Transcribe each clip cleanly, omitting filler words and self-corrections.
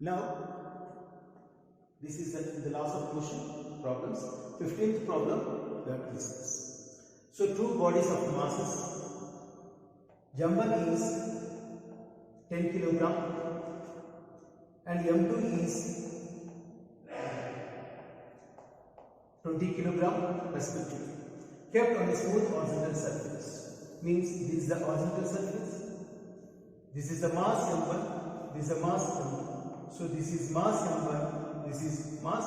Now, this is the laws of motion problems. 15th problem we have to discuss. So, two bodies of masses. M1 is 10 kilogram and M2 is 20 kilogram respectively, kept on a smooth horizontal surface. Means this is the horizontal surface. This is the mass M1. This is the mass M2. So this is mass M1. This is mass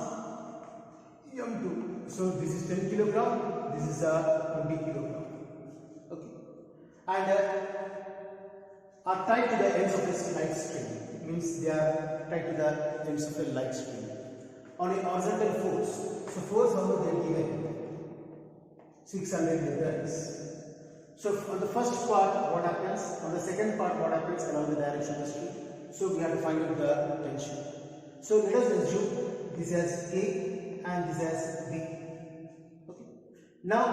M2. So this is 10 kilogram. This is 20 kilogram. Okay. And are tied to the ends of this light string. It means they are tied to the ends of the light string on a horizontal force. So force how much they are given? 600 newtons. So on the first part what happens? On the second part what happens along the direction of the string? So we have to find out the tension. So let us assume this as A and this as B. Okay. Now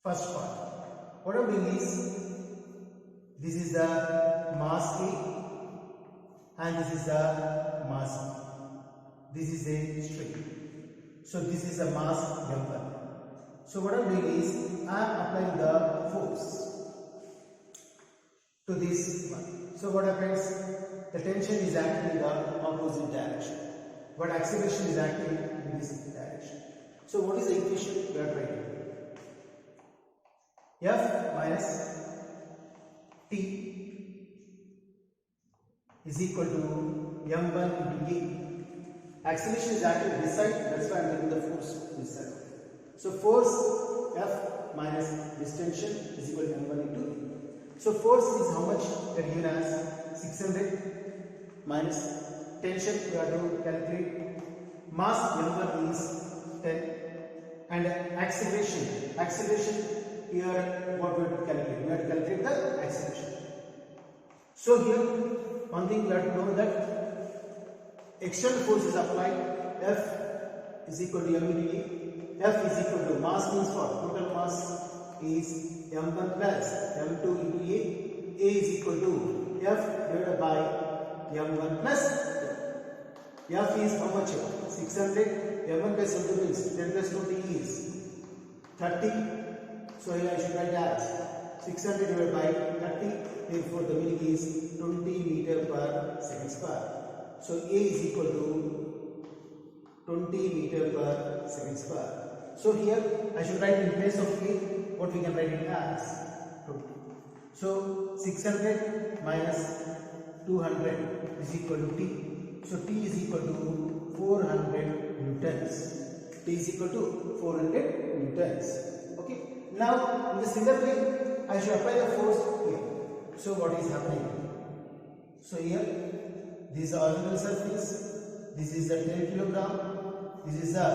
first part. What I'm doing is this is the mass A and this is the mass B. This is a string. So this is a mass M1. So what I am doing is I am applying the force to this one. So what happens? The tension is acting in the opposite direction, but acceleration is acting in this direction. So what is the equation we are writing? F minus T is equal to M1 into A. Acceleration is acting this side, that's why I am taking the force this side. So force F minus this tension is equal to M1 into A. So force is how much? We are given as 600 minus tension we have to calculate. Mass M1 is 10 and acceleration here what we have to calculate? We have to calculate the acceleration. So here one thing we have to know that external force is applied. F is equal to M into A. F is equal to mass means what? Total mass is M1 plus M2 into A. A is equal to F divided by M1 plus F is how much? 600. M1 plus M2 means 10 plus 20 is 30. So here I should write as 600 divided by 30. Therefore the meaning is 20 meter per second square. So A is equal to 20 meter per second square. So here I should write in place of A what we can write it as 20. So 600 minus 200 is equal to T. So T is equal to 400 newtons. T is equal to 400 newtons. Okay. Now in the similar way I should apply the force here. So what is happening? So here this is the horizontal surface. This is the 10 kilogram. This is the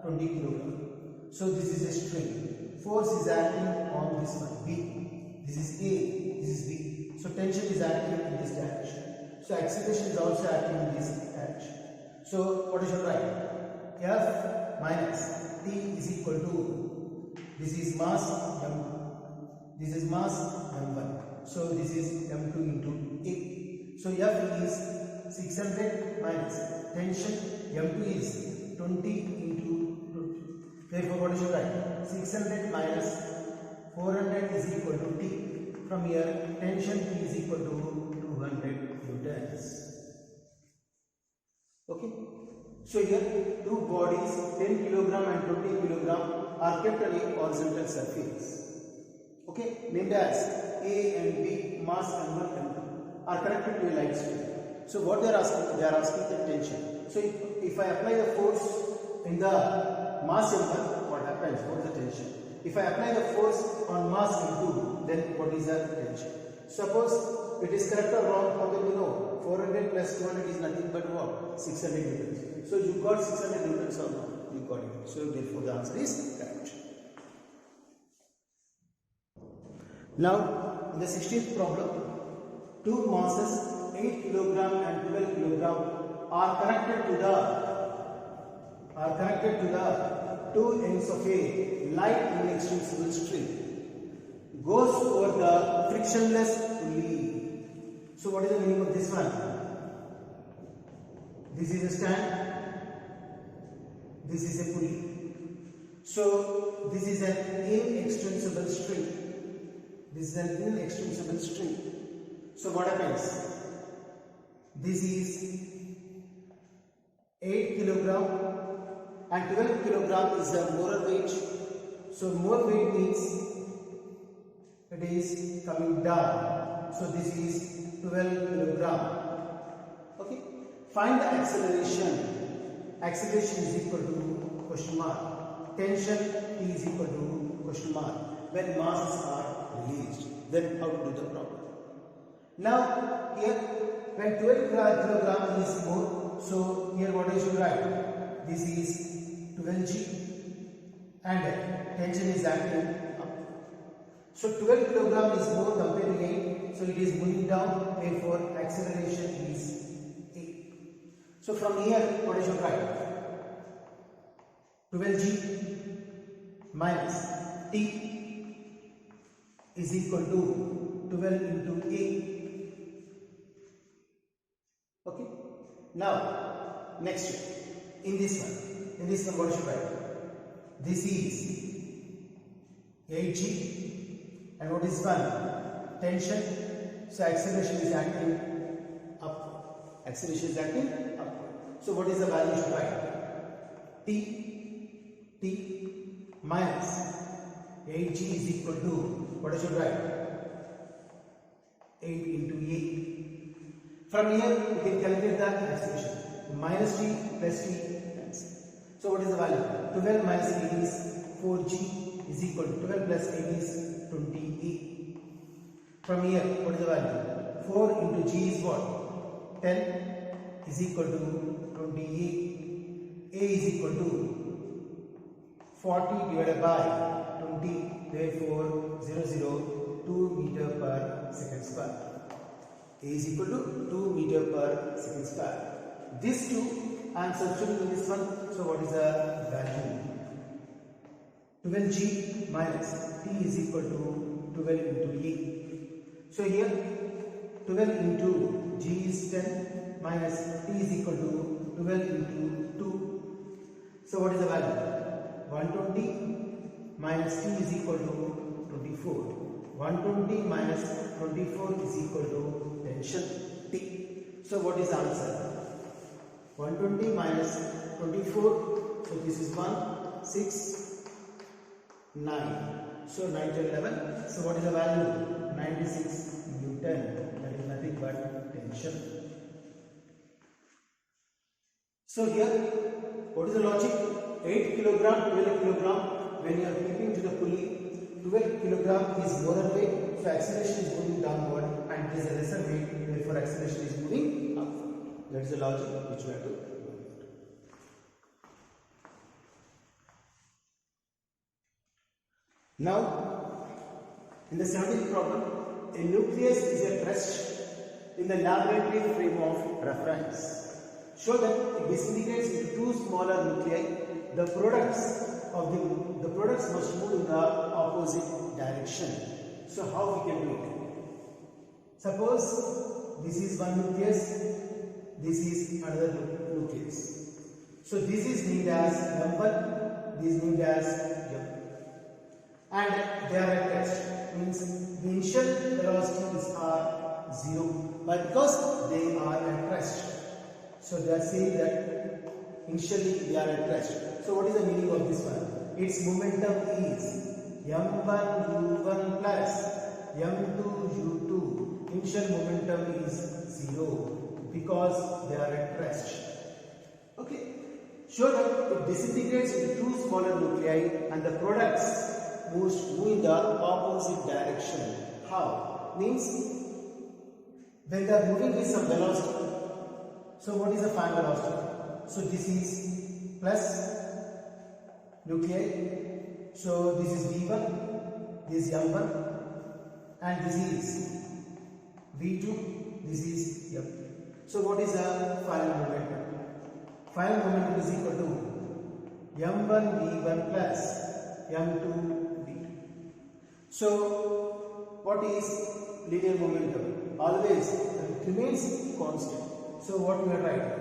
20 kilogram. So this is a string. Force is acting on this one B. This is A. This is B. So tension is acting in this direction. So acceleration is also acting in this direction. So what I should write? F minus T is equal to, this is mass M2. This is mass M1. So this is M2 into A. So F is 600 minus tension. M2 is 20 into 20. Therefore, what is your right? 600 minus 400 is equal to T. From here, tension T is equal to 200 newtons. Okay. So here, two bodies 10 kilogram and 20 kilogram are kept on a horizontal surface. Okay, named as A and B, mass M1 and M2 are connected to a light string. So what they are asking the tension. So if I apply the force in the mass M1, what happens? What is the tension? If I apply the force on mass M2, then what is the tension? Suppose it is correct or wrong, how can we know? 400 plus 200 is nothing but what? 600 newtons. So you got 600 newtons or not? You got it. So therefore the answer is correct. Now in the 16th problem, two masses 8 kilogram and 12 kilogram are connected to the two ends of a light inextensible string. Goes over the frictionless pulley. So what is the meaning of this one? This is a stand, this is a pulley. So this is an inextensible string. This is an inextensible string. So what happens? This is 8 kilogram and 12 kilogram is the molar weight. So more weight means it is coming down. So this is 12 kilogram. Okay. Find the acceleration. Acceleration is equal to question mark. Tension T is equal to question mark. When masses are released, then how to do the problem? Now here, when 12 kilogram is more, so here what I should write? This is 12 G and tension is acting up. So 12 kilogram is more compared to 8, so it is moving down, therefore acceleration is 8. So from here what I should write? 12 G minus T is equal to 12 into A. Okay. Now next, in this one what should I write? This is 8G and what is one? Tension. So acceleration is acting upward. Acceleration is acting upward. So what is the value should I write? T minus 8G is equal to what I should write? 8 into A. From here you can calculate the acceleration. Minus T plus T times. So what is the value? 12 minus 8 is 4G is equal to 12 plus 8 is 20A. From here what is the value? 4 into G is what? 10 is equal to 20A. A is equal to 40 divided by 20, therefore 2 meter per second square. A is equal to 2 meter per second square. These two I am substituting in this one. So what is the value? 12G minus T is equal to 12 into A. So here 12 into G is 10 minus T is equal to 12 into 2. So what is the value? 120 minus T is equal to 24. 120 minus 24 is equal to tension T. So what is the answer? 120 minus 24. So this is 1, 6, 9. So 9 to 11. So what is the value? 96 Newton. That is nothing but tension. So here, what is the logic? 8 kilogram, 12 kilogram. When you are keeping to the pulley, 12 kilogram is molar weight, so acceleration is moving downward, and it is a lesser weight, therefore acceleration is moving upward. That is the logic which we have to work. Now, in the 17th problem, a nucleus is at rest in the laboratory frame of reference. Show that it disintegrates into two smaller nuclei. The products must move in the opposite direction. So how we can do it? Suppose this is one nucleus, this is another nucleus. So this is named as M1, this is named as M. And they are at rest. Means the initial velocities are 0, but because they are at rest, so they are saying that initially they are at rest. So what is the meaning of this one? Its momentum is m1 u1 plus m2 u2. Initial momentum is 0 because they are at rest. Okay. Show that it disintegrates into two smaller nuclei and the products move in the opposite direction. How? Means when they are moving with some velocity. So what is the final velocity? So this is plus nuclei. So this is V1, this is M1, and this is V2, this is M. So what is the final momentum? Final momentum is equal to M1 V1 plus M2 V2. So what is linear momentum? Always it remains constant. So what we are writing?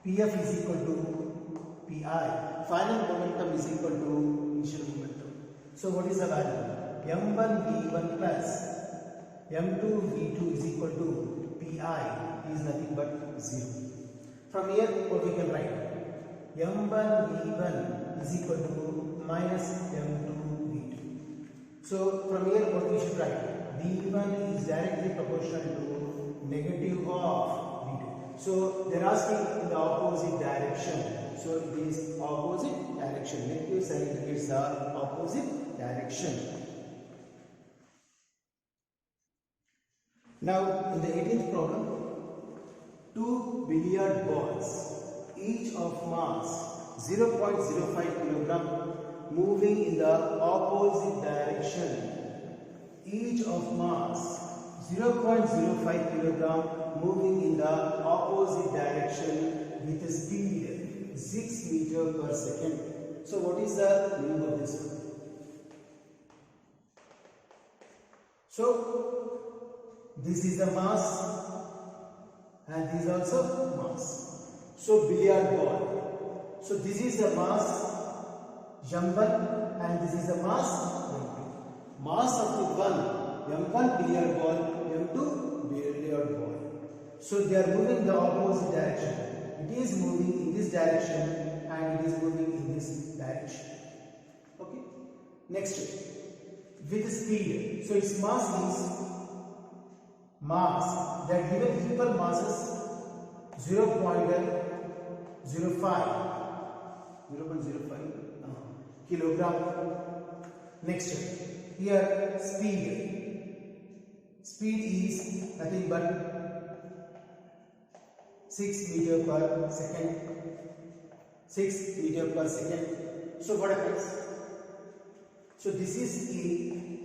Pf is equal to Pi. Final momentum is equal to initial momentum. So what is the value? M1 V1 plus M2 V2 is equal to Pi is nothing but 0. From here what we can write? M1 V1 is equal to minus M2 V2. So from here what we should write? V1 is directly proportional to negative of V2. So they are asking in the opposite direction. So it is opposite direction. Negative sign indicates the opposite direction. Now in the 18th problem, two billiard balls, each of mass 0.05 kilogram, moving in the opposite direction. Each of mass 0.05 kilogram, moving in the opposite direction with a speed 6 meter per second. So what is the meaning of this one? So this is the mass and this is also mass. So billiard ball. So this is the mass M1 and this is the mass M2. Mass of the one M1 billiard ball, M2 billiard ball. So they are moving in the opposite direction. It is moving in this direction and it is moving in this direction. Okay. Next, with speed. So its mass is mass that given equal masses 0.05 kilogram. Next, here speed. Speed is nothing but 6 meter per second. 6 meter per second. So what happens? So this is A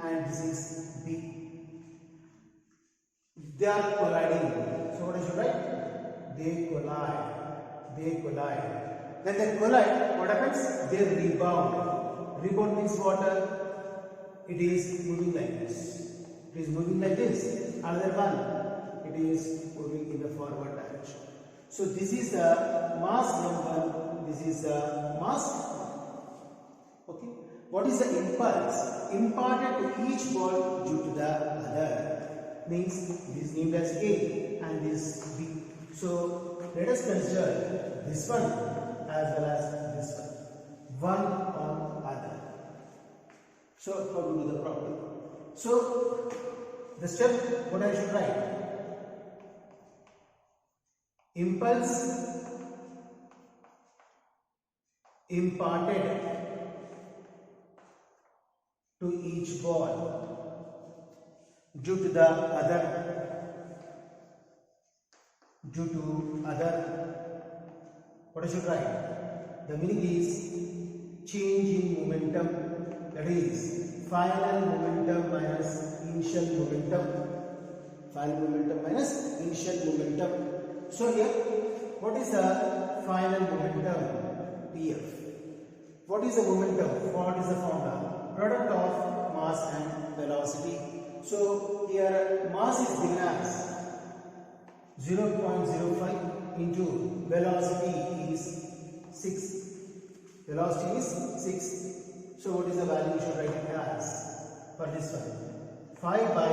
and this is B. They are colliding. So what is it, right? They collide. They collide. When they collide, what happens? They rebound. Rebound means what? It is moving like this. It is moving like this. Another one, it is moving in the forward direction. So this is the mass M1. This is the mass. Okay. What is the impulse imparted to each ball due to the other? Means this is named as A and this B. So let us consider this one as well as this one. One on other. So how to do the problem? So the step what I should write? Impulse imparted to each ball due to the other. Due to other. What I should write? The meaning is change in momentum. That is final momentum minus initial momentum. Final momentum minus initial momentum. So here, what is the final momentum? Pf. What is the momentum? What is the formula? Product of mass and velocity. So here mass is given as 0.05 into velocity is 6. Velocity is 6. So what is the value you should write it as for this one? 5 by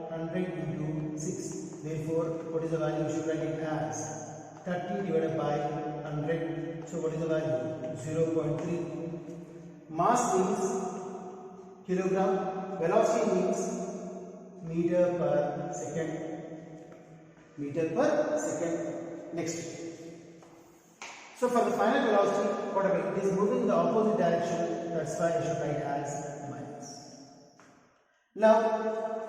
100 into 6. Therefore, what is the value you should write it as? 30 divided by 100. So what is the value? 0.3. Mass means kilogram. Velocity means meter per second. Meter per second. Next. So for the final velocity, whatever it is moving in the opposite direction, that's why I should write as minus. Now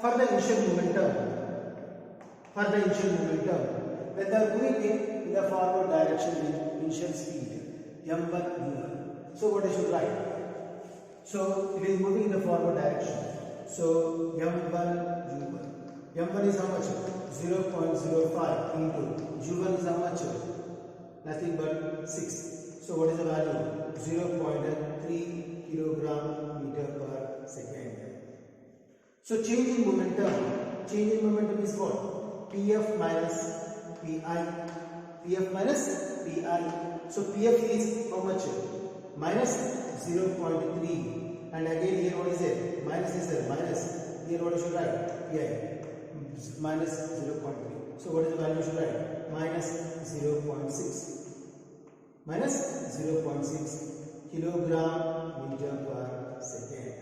for the initial momentum, when they are moving in the forward direction with initial speed m1 u1. So what I should write? So it is moving in the forward direction. So m1 u1. m1 is how much? 0.05 into u1 is how much? Nothing but 6. So what is the value? 0.3 kilogram meter per second. So change in momentum is what? PF minus PI. PF minus PI. So PF is how much? Minus 0.3. And again here what is it? Minus is there. Minus. Here what you should write? PI. Minus 0.3. So what is the value you should write? Minus 0.6. Minus 0.6 kilogram meter per second.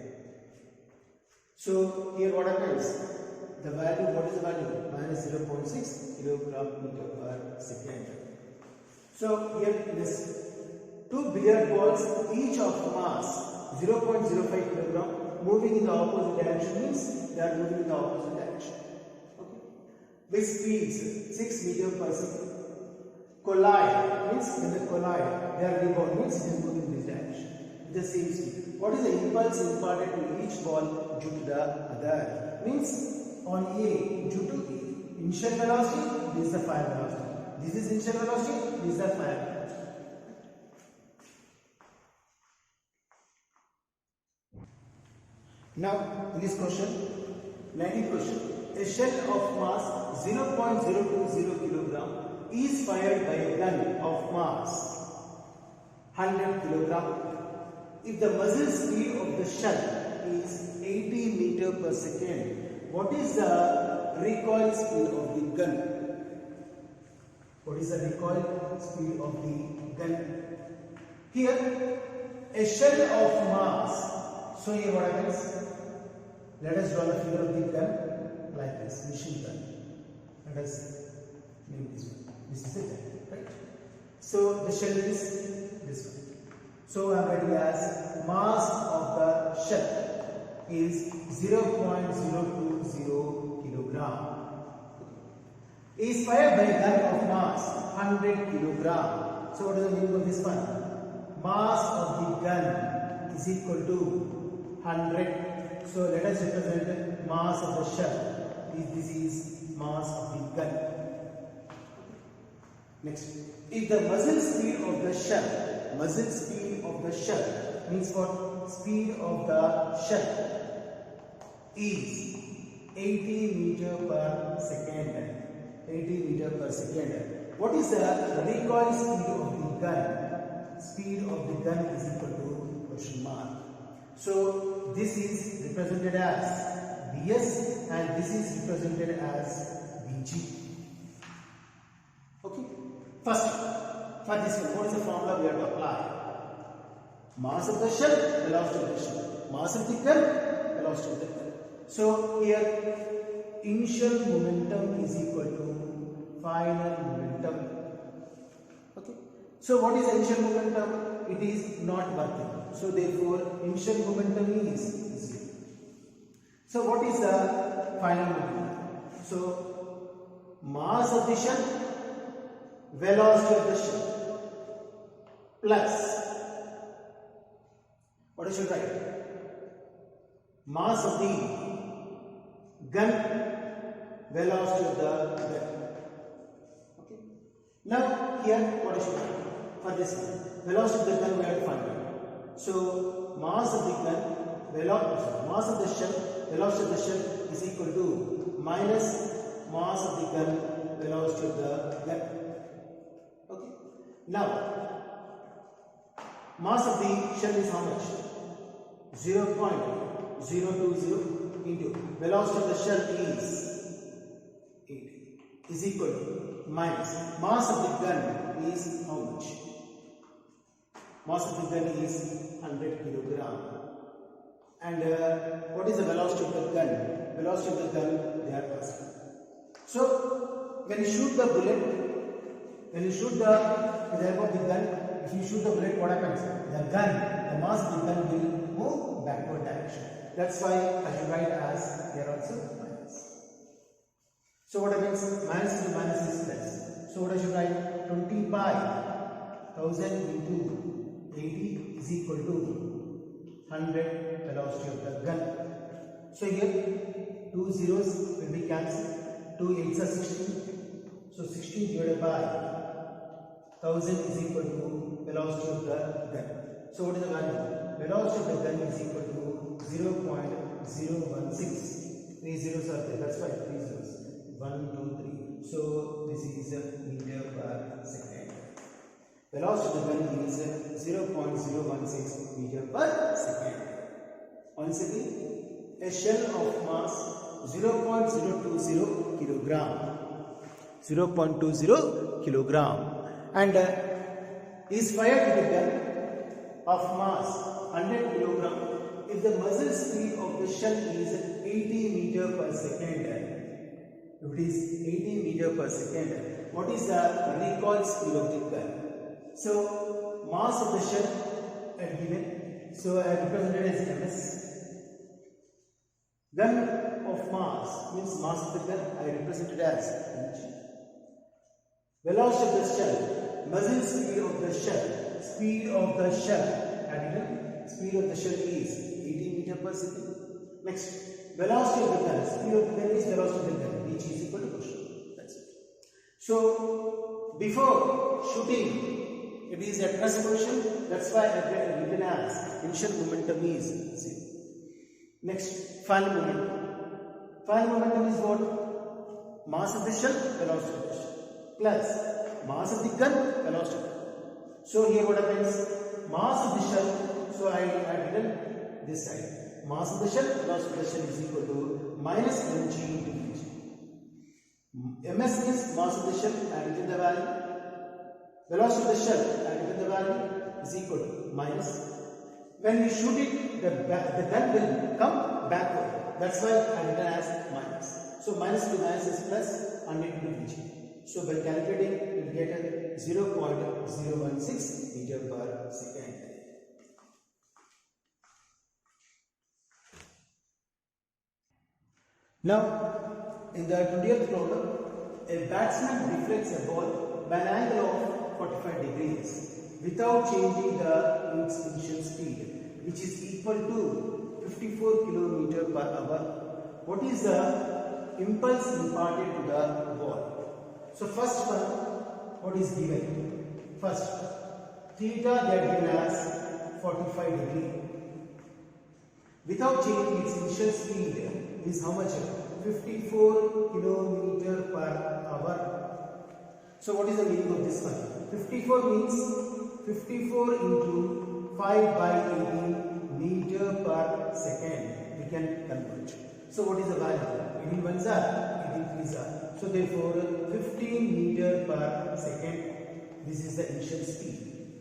So here what happens? The value, what is the value? Minus 0.6 kilogram meter per second. So here this two billiard balls, each of mass 0.05 kilogram, moving in the opposite direction means they are moving in the opposite direction. Okay. With speeds 6 meter per second. Collide means when they collide, they are rebound means they move in this direction. The same speed. What is the impulse imparted to each ball due to the other? Means on A due to A. Initial velocity, this is the final velocity. This is initial velocity, this is the final velocity. Now, in this question, 19th question, a shell of mass 0.020 kilogram is fired by a gun of mass 100 kilogram. If the muzzle speed of the shell is 80 meter per second, what is the recoil speed of the gun? What is the recoil speed of the gun? Here, a shell of mass. So here what happens? Let us draw the figure of the gun like this, machine gun. Let us name this one. This is the gun, right? So the shell is this one. So I am writing as mass of the shell is 0.020 kilogram. Is fired by a gun of mass 100 kilogram. So what is the meaning of this one? Mass of the gun is equal to 100. So let us represent mass of the shell. This is mass of the gun. Next, if the muzzle speed of the shell means what? Speed of the shell is 80 meter per second. 80 meter per second. What is the recoil speed of the gun? Speed of the gun is equal to question mark. So this is represented as Bs and this is represented as Bg. Okay. First, for this one, what is the formula we have to apply? Mass of the shell, velocity of the shell. Mass of the gun, velocity of the gun. So here, initial momentum is equal to final momentum. Okay. So what is initial momentum? It is not working. So therefore, initial momentum is 0. So what is the final momentum? So mass of the shell, velocity of the shell plus what I should write? Mass of the gun, velocity of the gun. Okay. Now here what I should write for this one? Velocity of the gun we have to find out. So mass of the gun, mass of the shell, velocity of the shell is equal to minus mass of the gun, velocity of the gun. Okay. Now mass of the shell is how much? 0.020 into velocity of the shell is 80 is equal to minus mass of the gun is how much? Mass of the gun is 100 kilogram. And what is the velocity of the gun? Velocity of the gun they are asking. So when you shoot the bullet, when you shoot the with the gun, if you shoot the bullet, what happens? The mass of the gun will move backward direction. That's why I should write as here also minus. So what happens? Minus into minus is plus. So what I should write? 20 pi 1000 into 80 is equal to 100 velocity of the gun. So here 2 zeros will be cancelled. 2 8s are 16. So 16 divided by 1000 is equal to velocity of the gun. So what is the value? Velocity of the gun is equal to 0.016. 3 zeros are there. That's why 3 zeros. 1, 2, 3. So this is meter per second. Velocity of the gun is 0.016 meter per second. Once again, a shell of mass 0.020 kilogram. 0.20 kilogram and is fired with a gun of mass 100 kilogram if the muzzle speed of the shell is 80 meter per second. If it is 80 meter per second, what is the recoil speed of the gun? So mass of the shell are given. So I represented as ms. Gun of mass means mass of the gun I represented as inch. Velocity of the shell, muzzle speed of the shell, speed of the shell is 80 meter per second. Next, velocity of the gun, speed of the gun is velocity of the gun, which is equal to push. That's it. So, before shooting, it is at rest position. That's why I have written as initial momentum is 0. Next, final momentum. Final momentum is what? Mass of the shell, velocity of the shell, plus mass of the gun, velocity of the gun. So here what happens? Mass of the shell, so I have written this side. Mass of the shell, velocity of the shell is equal to minus mg into vg. ms is mass of the shell, I have written the value. Velocity of the shell, I have written the value, is equal to minus. When we shoot it, the gun will come backward. That's why I written as minus. So minus to minus is plus 100 into vg. So by calculating, we will get 0.016 meter per second. Now, in the 20th problem, a batsman deflects a ball by an angle of 45 degrees without changing the initial speed, which is equal to 54 km per hour. What is the impulse imparted to the ball? So first one, what is given? First, theta they are given as 45 degree. Without changing its initial speed is how much? 54 km per hour. So what is the meaning of this one? 54 means 54 into 5 by 18 meter per second. We can convert. So what is the value? 18 ones are, 18 threes are. So therefore 15 meter per second. This is the initial speed.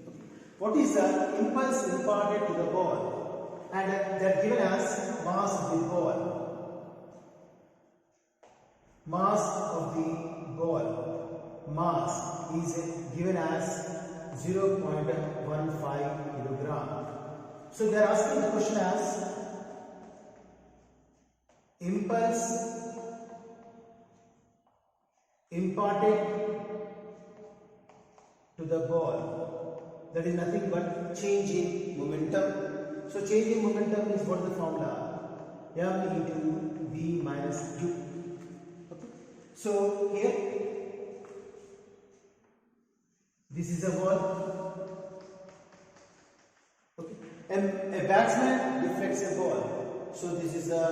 Okay. What is the impulse imparted to the ball? And they are given as mass of the ball. Mass of the ball. Mass is given as 0.15 kilogram. So they are asking the question as impulse imparted to the ball. That is nothing but change in momentum. So change in momentum is what the formula? M into V minus U. Okay. So here, this is a ball. Okay. And a batsman deflects a ball. So this is a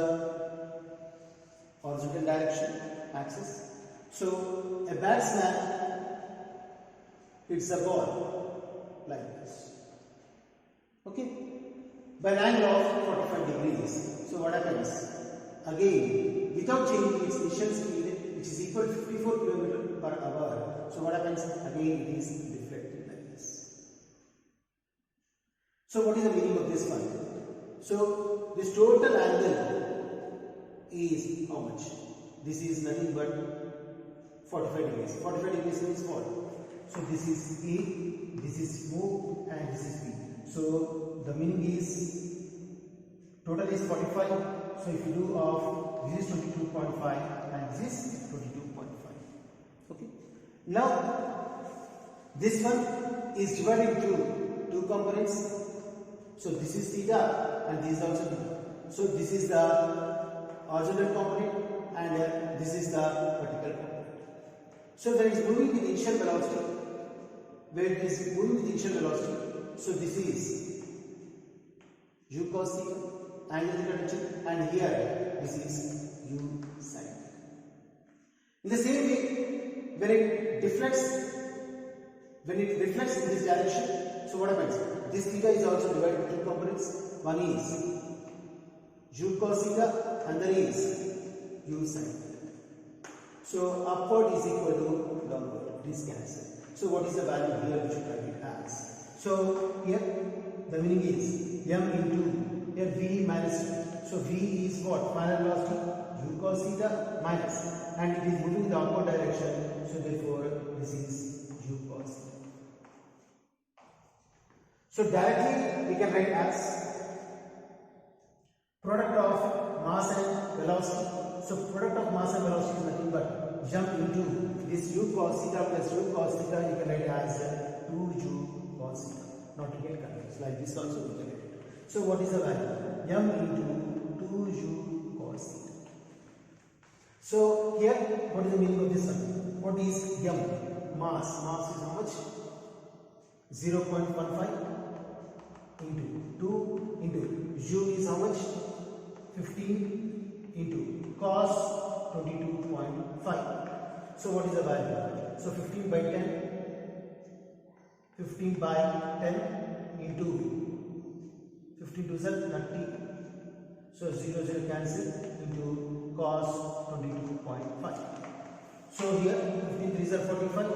horizontal direction axis. So a batsman hits a ball like this. Okay. By an angle of 45 degrees. So what happens? Again, without changing its initial speed, which is equal to 54 km per hour. So what happens? Again, it is deflected like this. So what is the meaning of this one? So this total angle is how much? This is nothing but 45 degrees. 45 degrees means what? So this is A, this is O, and this is B. So the meaning is total is 45. So if you do of this is 22.5 and this is 22.5. Okay. Now this one is divided into two components. So this is theta and this is also theta. So this is the horizontal component and this is the vertical component. So there is moving with initial velocity. Where it is moving with initial velocity. So this is u cos theta, angle theta tension, and here this is u sin. In the same way, when it deflects, when it reflects in this direction, so what happens? This theta is also divided into two components. One is u cos theta, and there is u sin theta. So upward is equal to downward. This cancel. So what is the value here which you write it as? So here the meaning is m into here v minus u. So v is what? Final velocity u cos theta minus, and it is moving in the upward direction. So therefore this is u cos theta. So directly we can write as product of mass and velocity. So product of mass and velocity is nothing but jump into this u cos theta plus u cos theta. You can write as 2u cos theta. Not to get confused. Like this also we can write it. So what is the value? M into 2u cos theta. So here, what is the meaning of this one? What is m? Mass. Mass is how much? 0.15 into 2 into u is how much? 15 into cos 22.5. So what is the value? So 15 by 10, 15 by 10 into 15 to 30. So 0 0 cancel into cos 22.5. So here 15 3s are 45.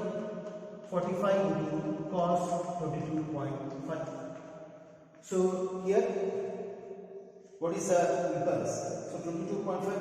45 into cos 22.5. So here what is the impulse? So 22.5